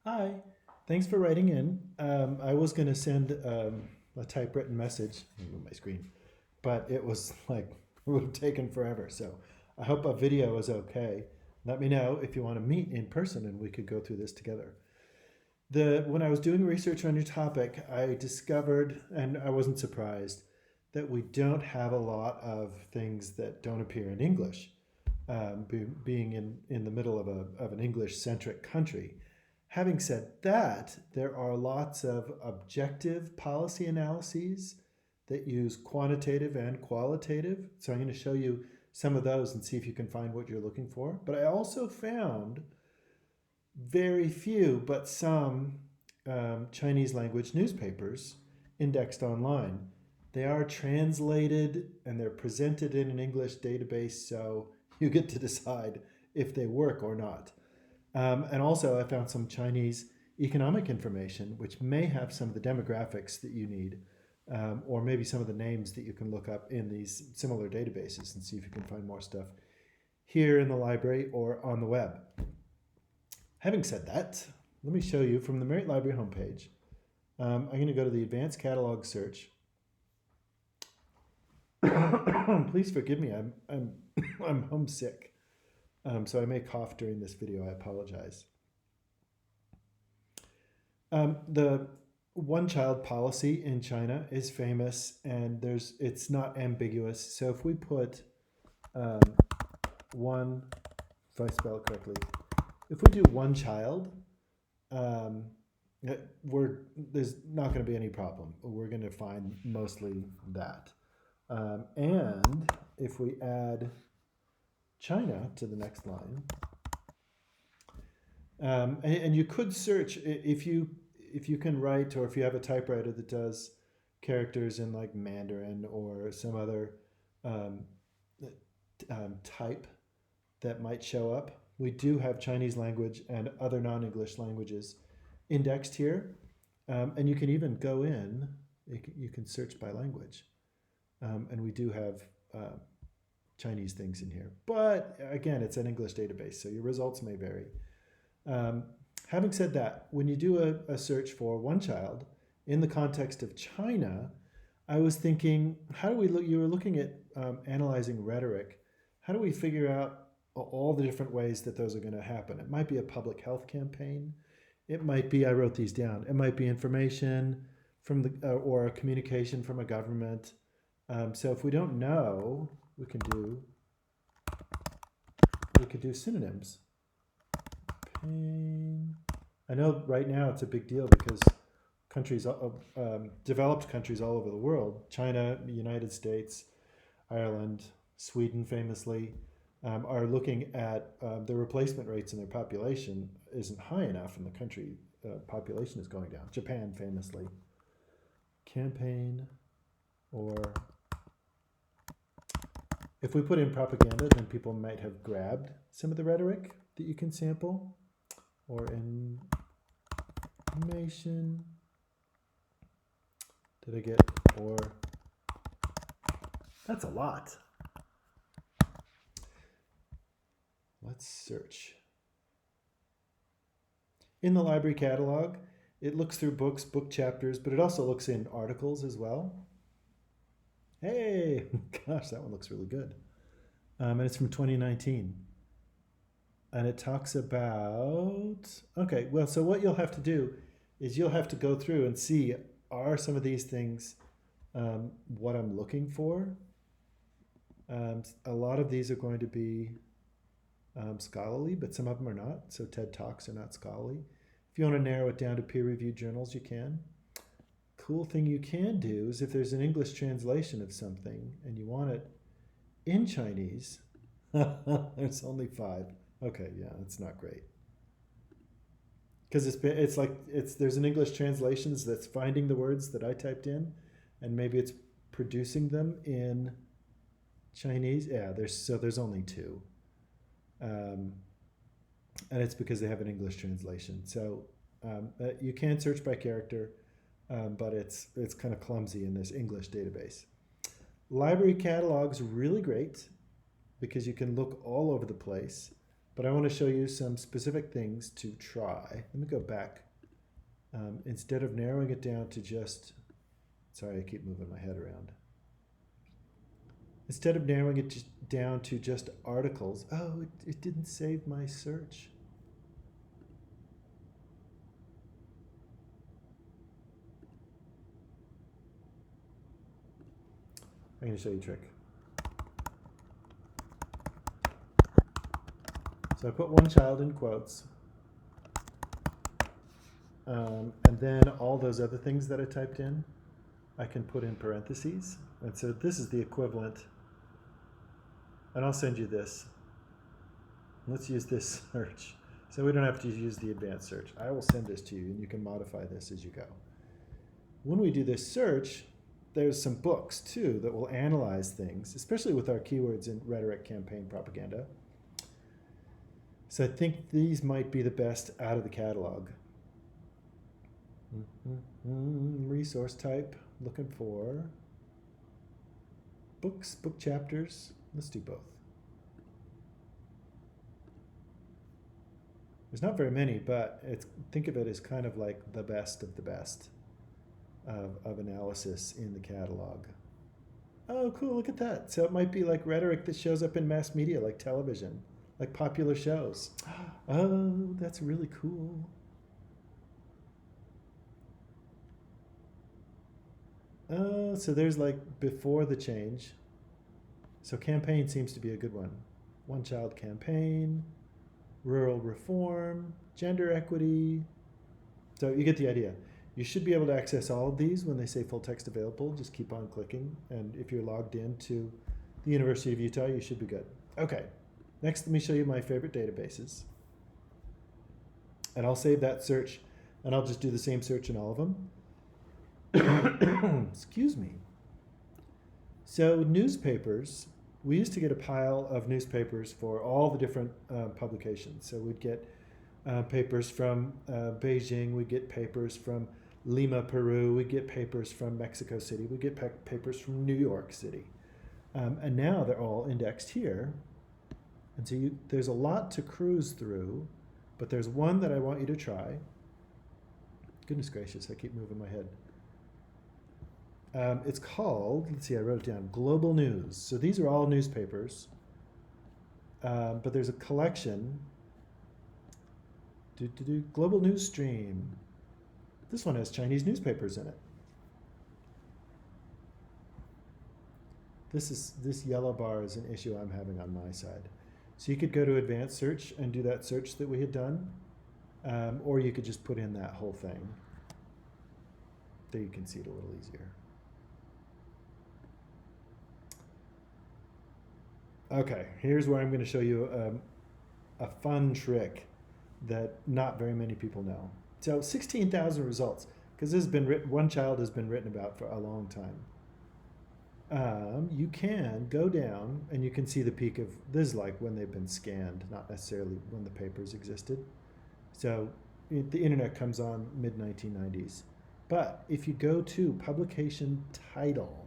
Hi, thanks for writing in. I was going to send a typewritten message, move my screen, but it was like, it would have taken forever. So I hope a video is okay. Let me know if you want to meet in person and we could go through this together. When I was doing research on your topic, I discovered, and I wasn't surprised, that we don't have a lot of things that don't appear in English, being in the middle of an English centric country. Having said that, there are lots of objective policy analyses that use quantitative and qualitative. So I'm going to show you some of those and see if you can find what you're looking for. But I also found very few, but some Chinese language newspapers indexed online. They are translated and they're presented in an English database, so you get to decide if they work or not. And also, I found some Chinese economic information, which may have some of the demographics that you need, or maybe some of the names that you can look up in these similar databases and see if you can find more stuff here in the library or on the web. Having said that, let me show you from the Merritt Library homepage. I'm going to go to the advanced catalog search. Please forgive me. I'm homesick, so I may cough during this video. I apologize. The one child policy in China is famous, and it's not ambiguous. So if we put um, one, if I spell it correctly, if we do one child, um, there's not going to be any problem. We're going to find mostly that. And if we add China to the next line, and you could search if you can write, or if you have a typewriter that does characters in like Mandarin or some other um, type that might show up. We do have Chinese language and other non-English languages indexed here, and you can even go in. You can search by language, and we do have Chinese things in here. But again, it's an English database, so your results may vary. Um, Having said that, when you do a search for one child in the context of China, I was thinking, how do we look? You were looking at analyzing rhetoric. How do we figure out all the different ways that those are going to happen? It might be a public health campaign. It might be, I wrote these down. It might be information from or a communication from a government. So if we don't know, we could do synonyms. Pain. I know right now it's a big deal because developed countries all over the world, China, the United States, Ireland, Sweden famously, are looking at the replacement rates in their population isn't high enough, and the country population is going down. Japan famously. Campaign, or if we put in propaganda, then people might have grabbed some of the rhetoric that you can sample, or information. Did I get, or that's a lot. Let's search. In the library catalog, it looks through books, book chapters, but it also looks in articles as well. Hey, gosh, that one looks really good. And it's from 2019. And it talks about, okay, well, so what you'll have to do is you'll have to go through and see, are some of these things what I'm looking for? A lot of these are going to be scholarly, but some of them are not. So TED Talks are not scholarly. If you want to narrow it down to peer-reviewed journals, you can. Cool thing you can do is if there's an English translation of something and you want it in Chinese, there's only 5. Okay, yeah, that's not great. Because there's an English translation that's finding the words that I typed in, and maybe it's producing them in Chinese. Yeah, there's only 2. Um, and it's because they have an English translation. So you can search by character, but it's kind of clumsy in this English database. Library catalog's really great because you can look all over the place. but I want to show you some specific things to try. Let me go back. Instead of narrowing it down to just, sorry, I keep moving my head around. Instead of narrowing it down to just articles, oh, it didn't save my search. I'm going to show you a trick. So I put one child in quotes, and then all those other things that I typed in, I can put in parentheses. And so this is the equivalent. And I'll send you this. Let's use this search. So we don't have to use the advanced search. I will send this to you, and you can modify this as you go. When we do this search, there's some books, too, that will analyze things, especially with our keywords in rhetoric, campaign, propaganda. So I think these might be the best out of the catalog. Resource type, looking for books, book chapters. Let's do both. There's not very many, but think of it as kind of like the best of the best of analysis in the catalog. Oh, cool, look at that. So it might be like rhetoric that shows up in mass media, like television, like popular shows. Oh, that's really cool. So there's like before the change. So campaign seems to be a good one. One child campaign, rural reform, gender equity. So you get the idea. You should be able to access all of these when they say full text available. Just keep on clicking. And if you're logged into the University of Utah, you should be good. Okay, next let me show you my favorite databases. And I'll save that search, and I'll just do the same search in all of them. Excuse me. So newspapers, we used to get a pile of newspapers for all the different publications. So we'd get papers from Beijing, we'd get papers from Lima, Peru, we'd get papers from Mexico City, we'd get papers from New York City. And now they're all indexed here. And so there's a lot to cruise through, but there's one that I want you to try. Goodness gracious, I keep moving my head. It's called, let's see, I wrote it down, Global News. So these are all newspapers, but there's a collection. Global News Stream. This one has Chinese newspapers in it. This yellow bar is an issue I'm having on my side. So you could go to advanced search and do that search that we had done, or you could just put in that whole thing. There you can see it a little easier. Okay, here's where I'm going to show you a fun trick that not very many people know. So 16,000 results, because this has been written, one child has been written about for a long time. You can go down and you can see the peak of, this is like when they've been scanned, not necessarily when the papers existed. So the internet comes on mid-1990s. But if you go to publication title,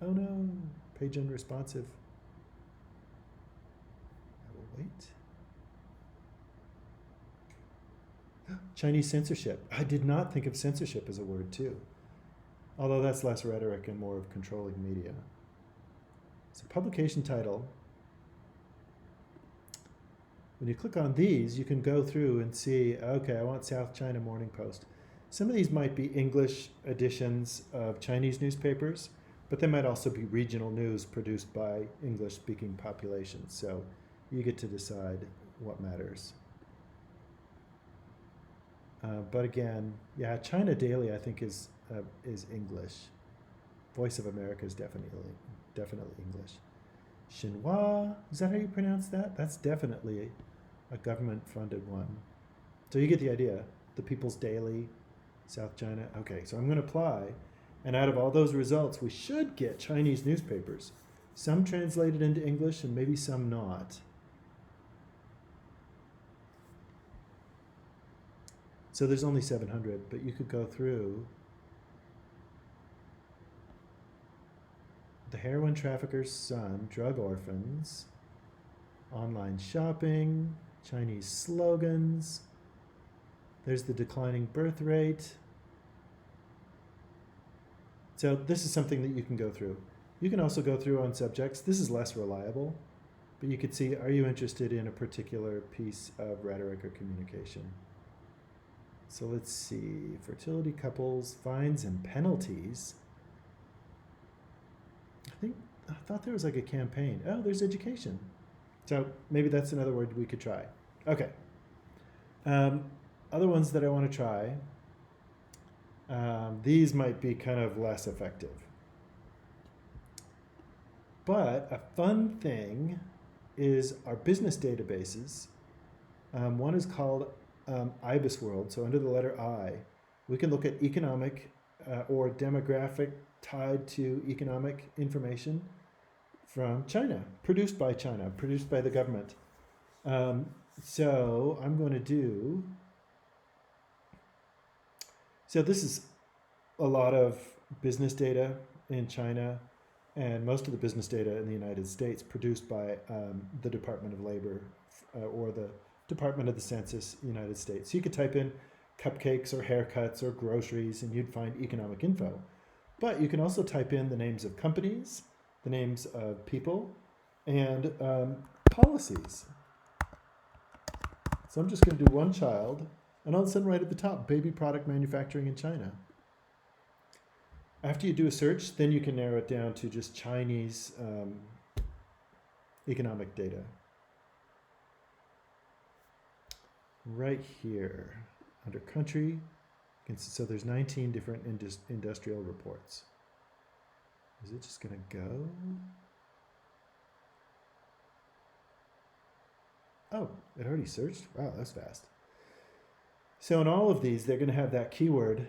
oh no, page unresponsive. I will wait. Chinese censorship. I did not think of censorship as a word too. Although that's less rhetoric and more of controlling media. So publication title. When you click on these, you can go through and see, okay, I want South China Morning Post. Some of these might be English editions of Chinese newspapers, but they might also be regional news produced by English-speaking populations. So you get to decide what matters. But again, yeah, China Daily I think is English. Voice of America is definitely English. Xinhua, is that how you pronounce that? That's definitely a government-funded one. So you get the idea. The People's Daily, South China. Okay, so I'm going to apply, and out of all those results, we should get Chinese newspapers. Some translated into English and maybe some not. So there's only 700, but you could go through. The Heroin Trafficker's Son, Drug Orphans. online shopping, Chinese slogans. There's the declining birth rate. So this is something that you can go through. You can also go through on subjects. This is less reliable, but you could see, are you interested in a particular piece of rhetoric or communication? So let's see, fertility couples, fines and penalties. I thought there was like a campaign. Oh, there's education. So maybe that's another word we could try. Okay. Other ones that I want to try. These might be kind of less effective. But a fun thing is our business databases. One is called IBIS World. So under the letter I, we can look at economic or demographic tied to economic information from China, produced by the government. So I'm going to do, so this is a lot of business data in China and most of the business data in the United States produced by the Department of Labor or the Department of the Census United States. So you could type in cupcakes or haircuts or groceries and you'd find economic info. But you can also type in the names of companies, the names of people, and policies. So I'm just going to do one child, and all of a sudden right at the top, baby product manufacturing in China. After you do a search, then you can narrow it down to just Chinese economic data. Right here, under country, so there's 19 different industrial reports. Is it just going to go? Oh, it already searched? Wow, that's fast. So in all of these, they're going to have that keyword.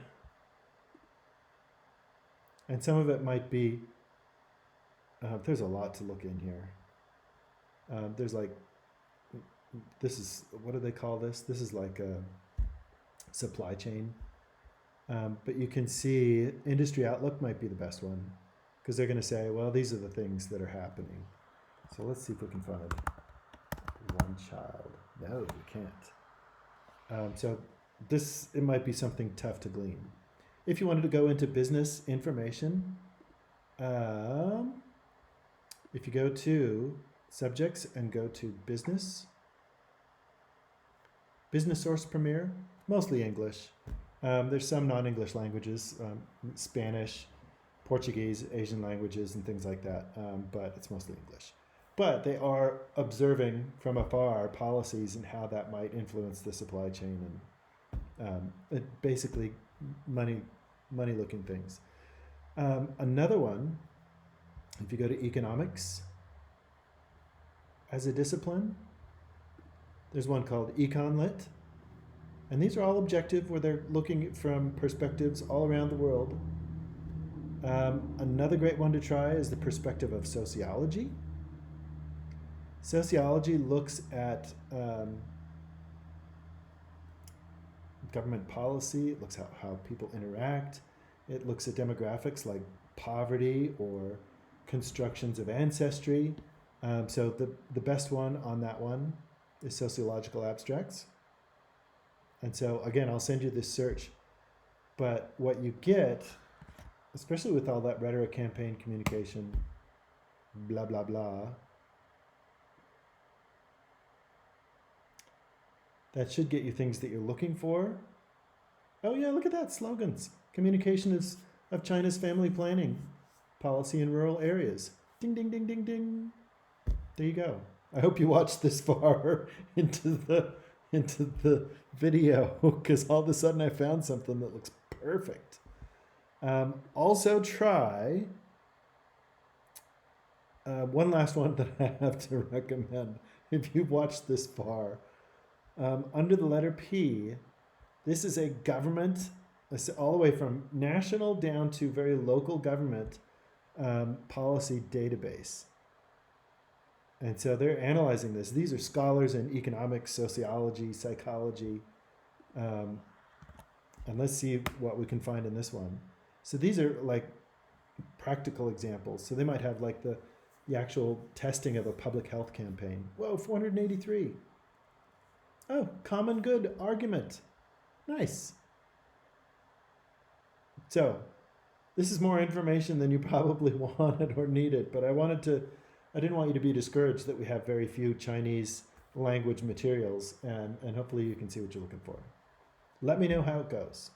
And some of it might be, there's a lot to look in here. There's like, this is, what do they call this? This is like a supply chain. But you can see Industry Outlook might be the best one because they're going to say, well, these are the things that are happening. So let's see if we can find one child. No, we can't. So this, it might be something tough to glean. If you wanted to go into business information, if you go to subjects and go to business Source Premier, mostly English. There's some non-English languages, Spanish, Portuguese, Asian languages, and things like that, but it's mostly English. But they are observing from afar policies and how that might influence the supply chain and basically money-looking things. Another one, if you go to economics as a discipline, there's one called EconLit. And these are all objective where they're looking from perspectives all around the world. Another great one to try is the perspective of sociology. Sociology looks at government policy, it looks at how people interact, it looks at demographics like poverty or constructions of ancestry. So the best one on that one is sociological abstracts. And so again, I'll send you this search, but what you get, especially with all that rhetoric, campaign, communication, blah, blah, blah, that should get you things that you're looking for. Oh yeah, look at that, slogans. Communication of China's family planning policy in rural areas. Ding, ding, ding, ding, ding. There you go. I hope you watched this far into the video because all of a sudden I found something that looks perfect. Also try one last one that I have to recommend if you've watched this far. Under the letter P, this is a government, all the way from national down to very local government policy database. And so they're analyzing this. These are scholars in economics, sociology, psychology. And let's see what we can find in this one. So these are like practical examples. So they might have like the the actual testing of a public health campaign. Whoa, 483. Oh, common good argument. Nice. So, this is more information than you probably wanted or needed, but I didn't want you to be discouraged that we have very few Chinese language materials, and hopefully you can see what you're looking for. Let me know how it goes.